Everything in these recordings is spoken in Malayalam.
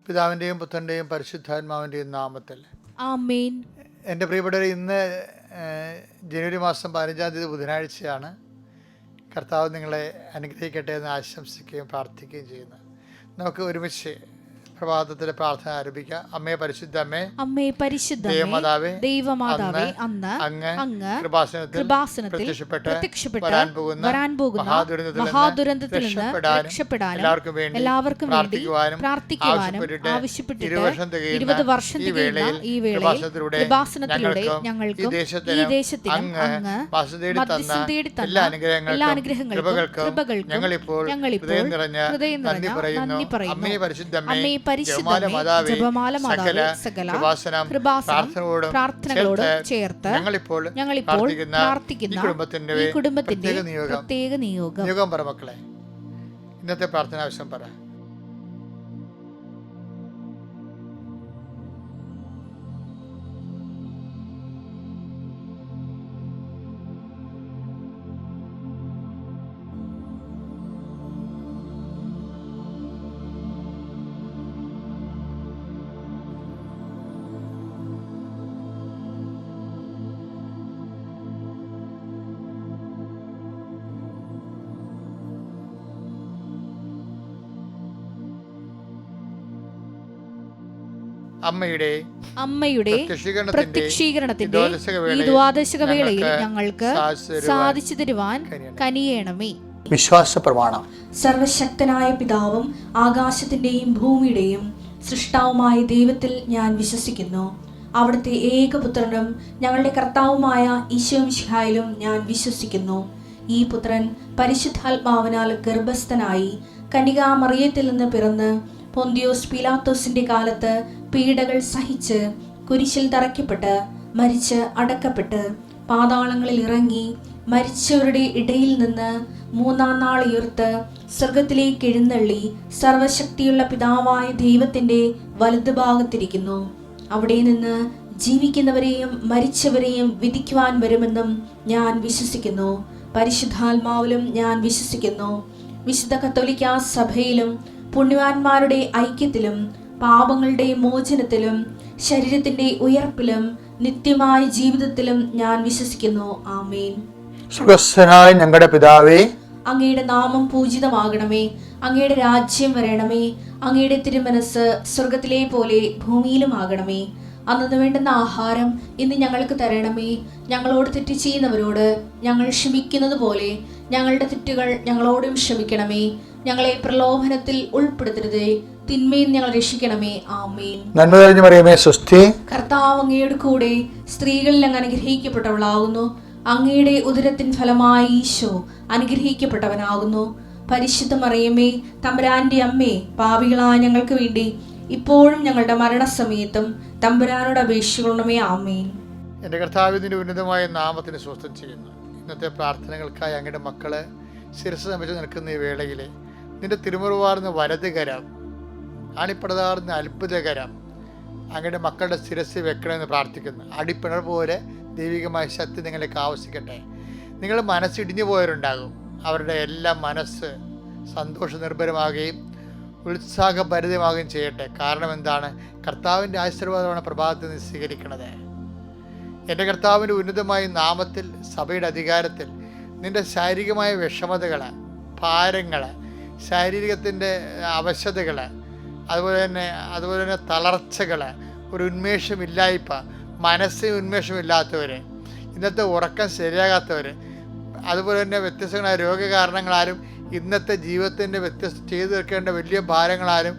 പിതാവിൻ്റെയും പുത്രൻ്റെയും പരിശുദ്ധാത്മാവിൻ്റെയും നാമത്തിൽ ആമേൻ. എൻ്റെ പ്രിയപ്പെട്ടവരെ, ഇന്ന് ജനുവരി മാസം 15-ാം തീയതി ബുധനാഴ്ചയാണ്. കർത്താവ് നിങ്ങളെ അനുഗ്രഹിക്കട്ടെ എന്ന് ആശംസിക്കുകയും പ്രാർത്ഥിക്കുകയും ചെയ്യുന്നു. നമുക്ക് ഒരുമിച്ച് പ്രഭാതത്തിലെ പ്രാർത്ഥന ആരംഭിക്കാം. അമ്മേ പരിശുദ്ധ അമ്മേ, അമ്മേ പരിശുദ്ധ ദൈവമാതാവേ, അങ്ങ് കൃപാസനത്തിൽ പ്രത്യക്ഷപ്പെട്ട് വരാൻ പോകുന്ന മഹാദുരന്തത്തിൽ നിന്ന് രക്ഷപ്പെടാനും എല്ലാവർക്കും വേണ്ടി പ്രാർത്ഥിക്കുവാനും ആവശ്യപ്പെട്ടിട്ട് 20 വർഷം തികയുന്ന ഈ വേളയിൽ കൃപാസനത്തിലൂടെ ഞങ്ങൾക്ക് ഈ ദേശത്തിന് അങ്ങ് മധ്യസ്ഥം തേടി തന്ന എല്ലാ അനുഗ്രഹങ്ങൾക്കും കൃപകൾക്കും ഞങ്ങളിപ്പോൾ ഹൃദയം നിറഞ്ഞ നന്ദി പറയുന്നു. അമ്മേ പരിശുദ്ധമ്മേ, ജപമാല മാതാവേ, സകല പ്രാർത്ഥനകളോട് ചേർത്ത് ഞങ്ങളിപ്പോൾ പ്രാർത്ഥിക്കുന്ന ഈ കുടുംബത്തിന്റെ പ്രത്യേക നിയോഗം പറ മക്കളെ. ഇന്നത്തെ പ്രാർത്ഥന ആവശ്യം പറ. അമ്മയുടെ പ്രത്യക്ഷീകരണത്തിന്റെ ഈ ദ്വാദശക വേളയിൽ ഞങ്ങൾക്ക് സാധിച്ചു തരുവാൻ കനിയേണമേ. വിശ്വാസ പ്രമാണം. സർവശക്തനായ പിതാവും ആകാശത്തിന്റെയും ഭൂമിയുടെയും സൃഷ്ടാവുമായ ദൈവത്തിൽ ഞാൻ വിശ്വസിക്കുന്നു. അവിടുത്തെ ഏകപുത്രനും ഞങ്ങളുടെ കർത്താവുമായ ഈശോ മിശിഹായിലും ഞാൻ വിശ്വസിക്കുന്നു. ഈ പുത്രൻ പരിശുദ്ധാത്മാവിനാൽ ഗർഭസ്ഥനായി കന്യകാമറിയത്തിൽ നിന്ന് പിറന്ന് പൊന്തിയോസ് പീലാത്തോസിന്റെ കാലത്ത് പീഡകൾ സഹിച്ച് കുരിശിൽ തറയ്ക്കപ്പെട്ട് മരിച്ച് അടക്കപ്പെട്ട് പാതാളങ്ങളിൽ ഇറങ്ങി മരിച്ചവരുടെ ഇടയിൽ നിന്ന് 3-ാം നാൾ ഉയർത്ത് സ്വർഗത്തിലേക്ക് എഴുന്നള്ളി സർവശക്തിയുള്ള പിതാവായ ദൈവത്തിന്റെ വലതുഭാഗത്തിരിക്കുന്നു. അവിടെ നിന്ന് ജീവിക്കുന്നവരെയും മരിച്ചവരെയും വിധിക്കുവാൻ വരുമെന്നും ഞാൻ വിശ്വസിക്കുന്നു. പരിശുദ്ധാത്മാവിലും ഞാൻ വിശ്വസിക്കുന്നു. വിശുദ്ധ കത്തോലിക്കാ സഭയിലും പുണ്യവാന്മാരുടെ ഐക്യത്തിലും പാപങ്ങളുടെ മോചനത്തിലും ശരീരത്തിന്റെ ഉയർപ്പിലും നിത്യമായ ജീവിതത്തിലും ഞാൻ വിശ്വസിക്കുന്നു. ആമേൻ. സ്വർഗ്ഗസ്ഥനായ ഞങ്ങളുടെ പിതാവേ, അങ്ങയുടെ നാമം പൂജിതമാകണമേ. അങ്ങയുടെ രാജ്യം വരണമേ. അങ്ങയുടെ തിരുമനസ് സ്വർഗത്തിലെ പോലെ ഭൂമിയിലും ആകണമേ. അന്നു വേണ്ടുന്ന ആഹാരം ഇന്ന് ഞങ്ങൾക്ക് തരണമേ. ഞങ്ങളോട് തെറ്റ് ചെയ്യുന്നവരോട് ഞങ്ങൾ ക്ഷമിക്കുന്നത് പോലെ ഞങ്ങളുടെ തെറ്റുകൾ ഞങ്ങളോടും ക്ഷമിക്കണമേ. ഞങ്ങളെ പ്രലോഭനത്തിൽ ഉൾപ്പെടുത്തരുതേ, തിന്മയിൽ ഞങ്ങൾ രക്ഷിക്കണമേ. ആമേൻ. നന്മ നിറഞ്ഞ മറിയമേ, സ്വസ്തി. കർത്താവ് അങ്ങയുടെ കൂടെ സ്ത്രീകളിൽ അങ്ങ് അനുഗ്രഹിക്കപ്പെട്ടവളാകുന്നു. അങ്ങയുടെ ഉദരത്തിൻ ഫലമായി ഈശോ അനുഗ്രഹിക്കപ്പെട്ടവനാകുന്നു. പരിശുദ്ധ മറിയമേ, തമ്പുരാന്റെ അമ്മേ, പാപികളായ ഞങ്ങൾക്ക് വേണ്ടി ഇപ്പോഴും ഞങ്ങളുടെ മരണസമയത്തും തമ്പുരാനോട് അപേക്ഷിക്കണമേ. ആമേൻ. എൻ്റെ കർത്താവിൻ്റെ ഉന്നതമായ നാമത്തിന് സ്വസ്ഥം ചെയ്യുന്നു. ഇന്നത്തെ പ്രാർത്ഥനകൾക്കായി അങ്ങയുടെ മക്കളെ ശിരസ് നമിച്ച് നിൽക്കുന്ന ഈ വേളയിൽ നിന്റെ തിരുമുറുവാർന്ന വലതുകരം, അണിപ്പടതാർന്ന അത്ഭുതകരം അങ്ങയുടെ മക്കളുടെ ശിരസ് വെക്കണമെന്ന് പ്രാർത്ഥിക്കുന്നു. അടിപ്പിണർ പോലെ ദൈവികമായ ശക്തി നിങ്ങളിലേക്ക് ആവശ്യിക്കട്ടെ. നിങ്ങൾ മനസ്സിടിഞ്ഞു പോയവരുണ്ടാകും. അവരുടെ എല്ലാം മനസ്സ് സന്തോഷ നിർഭരമാകുകയും ഉത്സാഹഭരിതമാകുകയും ചെയ്യട്ടെ. കാരണം എന്താണ്? കർത്താവിൻ്റെ ആശീർവാദമാണ് പ്രഭാതത്തിൽ നിന്ന് സ്വീകരിക്കുന്നത്. എൻ്റെ കർത്താവിൻ്റെ ഉന്നതമായ നാമത്തിൽ സഭയുടെ അധികാരത്തിൽ നിൻ്റെ ശാരീരികമായ വിഷമതകൾ, ഭാരങ്ങൾ, ശാരീരികത്തിൻ്റെ അവശതകൾ, അതുപോലെ തന്നെ തളർച്ചകൾ, ഒരു ഉന്മേഷമില്ലായ്പ, മനസ്സിന് ഉന്മേഷമില്ലാത്തവർ, ഇന്നത്തെ ഉറക്കം ശരിയാകാത്തവർ, അതുപോലെ തന്നെ വ്യത്യസ്തങ്ങളായ രോഗകാരണങ്ങളാലും ഇന്നത്തെ ജീവിതത്തിൻ്റെ ചെയ്തു തീർക്കേണ്ട വലിയ ഭാരങ്ങളാലും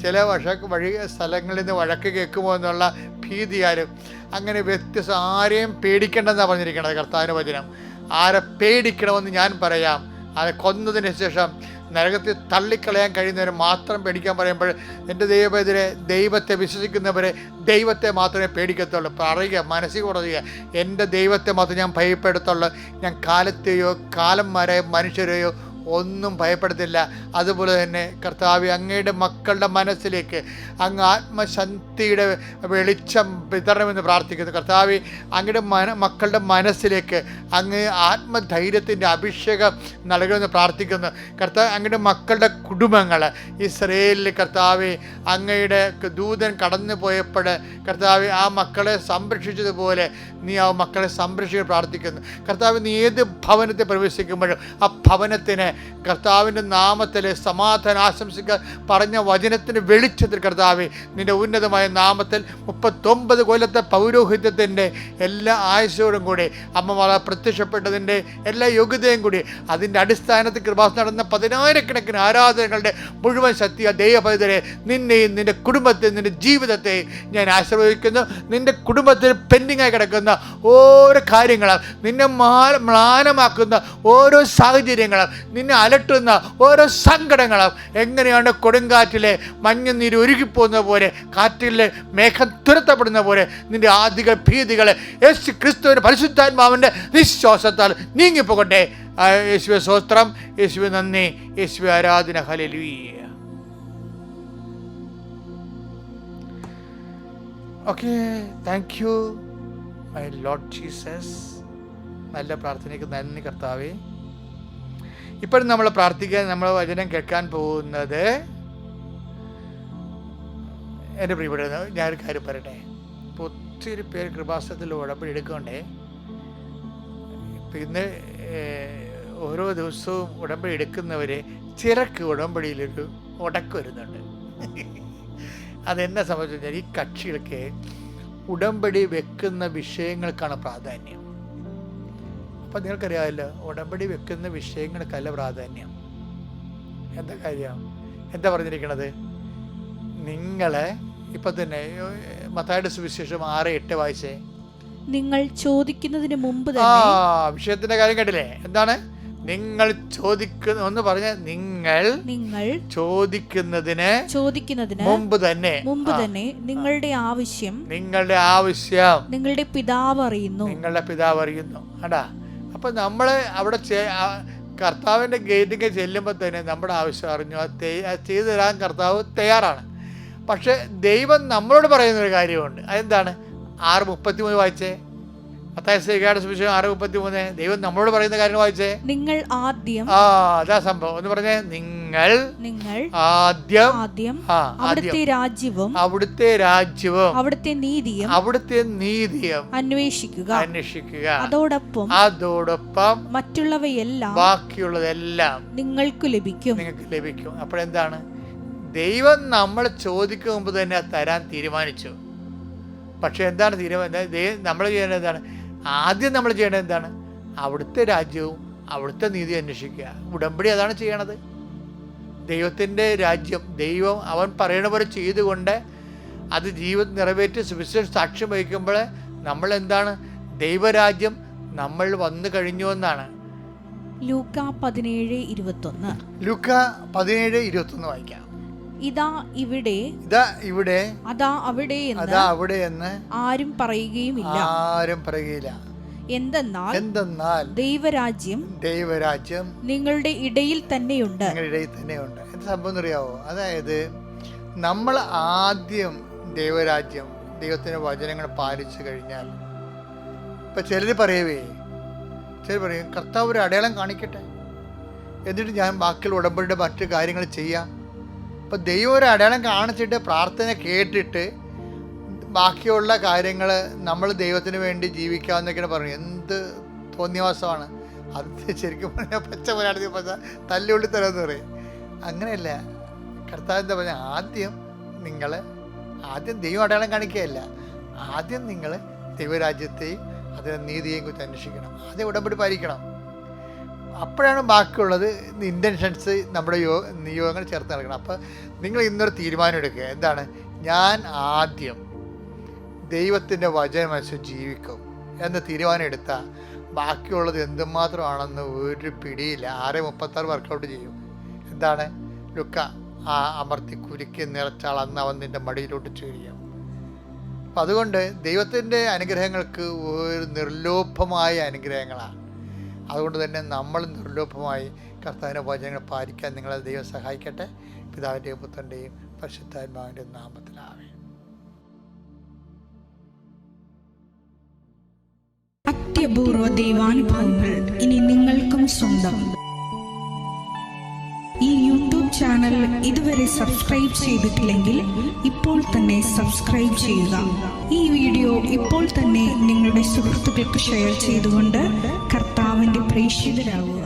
ചില വഴി സ്ഥലങ്ങളിൽ നിന്ന് വഴക്ക് കേൾക്കുമോ എന്നുള്ള ഭീതിയാലും അങ്ങനെ ആരെയും പേടിക്കേണ്ടെന്നാണ് പറഞ്ഞിരിക്കുന്നത് കർത്താവിൻ്റെ വചനം. ആരെ പേടിക്കണമെന്ന് ഞാൻ പറയാം. ആരെ കൊന്നതിന് ശേഷം നരകത്തിൽ തള്ളിക്കളയാൻ കഴിയുന്നവരെ മാത്രം പേടിക്കാൻ പറയുമ്പോൾ, എൻ്റെ ദൈവത്തെ വിശ്വസിക്കുന്നവരെ ദൈവത്തെ മാത്രമേ പേടിക്കത്തുള്ളൂ. പറയുക, മനസ്സിൽ കൊടുക്കുക, എൻ്റെ ദൈവത്തെ മാത്രമേ ഞാൻ ഭയപ്പെടുത്തുള്ളൂ. ഞാൻ കാലത്തെയോ കാലം വരെ മനുഷ്യരെയോ ഒന്നും ഭയപ്പെടുത്തില്ല. അതുപോലെ തന്നെ കർത്താവെ, അങ്ങയുടെ മക്കളുടെ മനസ്സിലേക്ക് അങ്ങ് ആത്മശക്തിയുടെ വെളിച്ചം വിതരണമെന്ന് പ്രാർത്ഥിക്കുന്നു. കർത്താവെ, അങ്ങയുടെ മക്കളുടെ മനസ്സിലേക്ക് അങ്ങ് ആത്മധൈര്യത്തിൻ്റെ അഭിഷേകം നൽകണമെന്ന് പ്രാർത്ഥിക്കുന്നു. കർത്താവ്, അങ്ങയുടെ മക്കളുടെ കുടുംബങ്ങൾ ഇസ്രയേലിൽ കർത്താവെ, അങ്ങയുടെ ദൂതൻ കടന്നു പോയപ്പോൾ കർത്താവെ, ആ മക്കളെ സംരക്ഷിച്ചതുപോലെ നീ ആ മക്കളെ സംരക്ഷിക്കാൻ പ്രാർത്ഥിക്കുന്നു. കർത്താവ്, നീ ഏത് ഭവനത്തെ പ്രവേശിക്കുമ്പോഴും ആ ഭവനത്തിന് കർത്താവിൻ്റെ നാമത്തിൽ സമാധാനം ആശംസിക്കാൻ പറഞ്ഞ വചനത്തിൻ്റെ വെളിച്ചത്തിൽ കർത്താവെ, നിൻ്റെ ഉന്നതമായ നാമത്തിൽ 39 കൊല്ലത്തെ പൗരോഹിത്യത്തിൻ്റെ എല്ലാ ആയുസ്സോടും കൂടി അമ്മ പ്രത്യക്ഷപ്പെട്ടതിൻ്റെ എല്ലാ യോഗ്യതയും കൂടി അതിൻ്റെ അടിസ്ഥാനത്തിൽ കൃപാസനം നടന്ന 10,000-കണക്കിന് ആരാധനകളുടെ മുഴുവൻ ശക്തി ദൈവപൈതരെ, നിന്നെയും നിൻ്റെ കുടുംബത്തെയും നിൻ്റെ ജീവിതത്തെയും ഞാൻ ആശീർവദിക്കുന്നു. നിൻ്റെ കുടുംബത്തിൽ പെൻഡിങ്ങായി കിടക്കുന്ന ഓരോ കാര്യങ്ങളും, നിന്നെ മ്ലാനമാക്കുന്ന ഓരോ സാഹചര്യങ്ങളും, നിന്നെ അലട്ടുന്ന ഓരോ സങ്കടങ്ങളും എങ്ങനെയാണ് കൊടുങ്കാറ്റിലെ മഞ്ഞുനീര് ഉരുകിപ്പോകുന്ന പോലെ, കാറ്റിലെ മേഘം തുരത്തപ്പെടുന്ന പോലെ നിന്റെ ആദികൾ ഭീതികൾ യേശു ക്രിസ്തുവിൻ്റെ പരിശുദ്ധാത്മാവിൻ്റെ വിശ്വാസത്താൽ നീങ്ങിപ്പോകട്ടെ. യേശുവേ സ്തോത്രം, യേശുവേ നന്ദി, യേശുവേ ആരാധന. Hallelujah. Okay, thank you my Lord Jesus. നല്ല പ്രാർത്ഥനയ്ക്ക് നന്ദി കർത്താവേ. ഇപ്പോഴും നമ്മൾ പ്രാർത്ഥിക്കാൻ, നമ്മൾ വചനം കേൾക്കാൻ പോകുന്നത്, എൻ്റെ പ്രിയപ്പെട്ട, ഞാനൊരു കാര്യം പറയട്ടെ. ഇപ്പോൾ ഒത്തിരി പേര് കൃപാസനത്തിൽ ഉടമ്പടി എടുക്കണ്ടേ. ഇപ്പം ഇന്ന് ഓരോ ദിവസവും ഉടമ്പടി എടുക്കുന്നവർ ചിലർക്ക് ഉടമ്പടിയിലൊരു ഉടക്ക് വരുന്നുണ്ട്. അതെന്നെ സംബന്ധിച്ച് കഴിഞ്ഞാൽ ഈ കക്ഷികൾക്ക് ഉടമ്പടി വെക്കുന്ന വിഷയങ്ങൾക്കാണ് പ്രാധാന്യം. അപ്പം നിങ്ങൾക്കറിയാമല്ലോ, ഉടമ്പടി വെക്കുന്ന വിഷയങ്ങൾക്കല്ല പ്രാധാന്യം. എന്താ കാര്യം? എന്താ പറഞ്ഞിരിക്കണത്? നിങ്ങളെ ഇപ്പം തന്നെ മത്തായിയുടെ സുവിശേഷം 6:8 വായിച്ചേ. നിങ്ങൾ ചോദിക്കുന്നതിന് മുമ്പ് വിഷയത്തിന്റെ കാര്യം കേട്ടില്ലേ? എന്താണ് നിങ്ങൾ ചോദിക്കുന്ന? ഒന്ന് പറഞ്ഞ, നിങ്ങൾ ചോദിക്കുന്നതിന് മുമ്പ് തന്നെ നിങ്ങളുടെ ആവശ്യം നിങ്ങളുടെ പിതാവ് അറിയുന്നു. അടാ, അപ്പൊ നമ്മള് അവിടെ കർത്താവിന്റെ ഗേറ്റിಗೆ ചെല്ലുമ്പോൾ തന്നെ നമ്മുടെ ആവശ്യം അറിഞ്ഞു, അത് ചെയ്തു തരാൻ കർത്താവ് തയ്യാറാണ്. പക്ഷെ ദൈവം നമ്മളോട് പറയുന്നൊരു കാര്യമുണ്ട്. അതെന്താണ്? 6:33 വായിച്ചേ. മത്തായി 6:33. ദൈവം നമ്മളോട് പറയുന്ന കാര്യം വായിച്ചേ. നിങ്ങൾ ആദ്യം, അതാ സംഭവം. ഒന്ന് പറഞ്ഞേ, നിങ്ങൾ ആദ്യം അവിടുത്തെ രാജ്യവും അവിടുത്തെ നീതിയും അന്വേഷിക്കുക. അതോടൊപ്പം മറ്റുള്ളവയെല്ലാം, ബാക്കിയുള്ളതെല്ലാം നിങ്ങൾക്ക് ലഭിക്കും. അപ്പോഴെന്താണ്? ദൈവം നമ്മൾ ചോദിക്കും മുമ്പ് തന്നെ തരാൻ തീരുമാനിച്ചു. പക്ഷെ എന്താണ് നമ്മൾ ചെയ്യേണ്ടത്? എന്താണ് ആദ്യം നമ്മൾ ചെയ്യേണ്ടത്? എന്താണ്? അവിടുത്തെ രാജ്യവും അവിടുത്തെ നീതി അന്വേഷിക്കുക. ഉടമ്പടി അതാണ് ചെയ്യണത്. ദൈവത്തിൻ്റെ രാജ്യം, ദൈവം അവൻ പറയണ പോലെ ചെയ്തുകൊണ്ട് അത് ജീവിതം നിറവേറ്റി സുവിശേഷം സാക്ഷ്യം വഹിക്കുമ്പോൾ നമ്മൾ എന്താണ്? ദൈവരാജ്യം നമ്മൾ വന്നു കഴിഞ്ഞു എന്നാണ്. ലൂക്ക 17:21 വായിക്കാം. ഇതാ ഇവിടെ അതാ അവിടെ എന്ന് ആരും പറയുകയില്ല. എന്തെന്നാൽ ദൈവരാജ്യം നിങ്ങളുടെ ഇടയിൽ തന്നെയുണ്ട്. എന്ത് സംഭവം എന്നറിയാവോ? അതായത് നമ്മൾ ആദ്യം ദൈവരാജ്യം, ദൈവത്തിന്റെ വചനങ്ങൾ പാലിച്ചു കഴിഞ്ഞാൽ, ഇപ്പൊ ചിലർ പറയും കർത്താവ് ഒരു അടയാളം കാണിക്കട്ടെ, എന്നിട്ട് ഞാൻ ബാക്കിയുള്ള ഉടമ്പടിയുടെ മറ്റു കാര്യങ്ങൾ ചെയ്യാം. അപ്പം ദൈവം ഒരു അടയാളം കാണിച്ചിട്ട് പ്രാർത്ഥന കേട്ടിട്ട് ബാക്കിയുള്ള കാര്യങ്ങൾ നമ്മൾ ദൈവത്തിന് വേണ്ടി ജീവിക്കാമെന്നൊക്കെയാണ് പറഞ്ഞു. എന്ത് തോന്നിയവാസമാണ് അത്! ശരിക്കും പറഞ്ഞാൽ പച്ച മലയാളത്തിൽ പറഞ്ഞാൽ തല്ലുള്ളി തരാമെന്ന് പറയും. അങ്ങനെയല്ല. കർത്താവ് എന്താ പറഞ്ഞാൽ, ആദ്യം ദൈവം അടയാളം കാണിക്കുകയല്ല, ആദ്യം നിങ്ങൾ ദൈവരാജ്യത്തെയും അതിൻ്റെ നീതിയെയും കുറിച്ച് അന്വേഷിക്കണം. ആദ്യം ഉടമ്പടി പാലിക്കണം. അപ്പോഴാണ് ബാക്കിയുള്ളത് ഇൻറ്റൻഷൻസ്, നമ്മുടെ നിയോഗങ്ങൾ ചേർത്ത് നൽകണം. അപ്പോൾ നിങ്ങൾ ഇന്നൊരു തീരുമാനം എടുക്കുക. എന്താണ്? ഞാൻ ആദ്യം ദൈവത്തിൻ്റെ വചനമനുസരിച്ച് ജീവിക്കും എന്ന തീരുമാനം എടുത്താൽ ബാക്കിയുള്ളത് എന്തുമാത്രമാണെന്ന് ഒരു പിടിയില്ല. 6:36 വർക്കൗട്ട് ചെയ്യും. എന്താണ്? ലുക്ക അമർത്തി കുരുക്കി നിറച്ചാൾ അന്ന് അവൻ നിൻ്റെ മടിയിലോട്ട് ചുരിയും. അപ്പം അതുകൊണ്ട് ദൈവത്തിൻ്റെ അനുഗ്രഹങ്ങൾക്ക് ഒരു നിർലോഭമായ അനുഗ്രഹങ്ങളാണ്. അതുകൊണ്ട് തന്നെ നമ്മൾ നിർലോഭമായി കർത്താവിൻ്റെ വചനങ്ങൾ പാലിക്കാൻ നിങ്ങളെ ദൈവം സഹായിക്കട്ടെ. പിതാവിൻ്റെയും പുത്രൻ്റെയും പരിശുദ്ധാത്മാവിൻ്റെയും നാമത്തിലാവേ. അത്യപൂർവ ദൈവാനുഭവങ്ങൾ ഇനി നിങ്ങൾക്കും സ്വന്തം. ഈ യൂട്യൂബ് ചാനൽ ഇതുവരെ സബ്സ്ക്രൈബ് ചെയ്തിട്ടില്ലെങ്കിൽ ഇപ്പോൾ തന്നെ സബ്സ്ക്രൈബ് ചെയ്യുക. ഈ വീഡിയോ ഇപ്പോൾ തന്നെ നിങ്ങളുടെ സുഹൃത്തുക്കൾക്ക് ഷെയർ ചെയ്തുകൊണ്ട് കർത്താവിൻ്റെ പ്രേക്ഷിതരാകുക.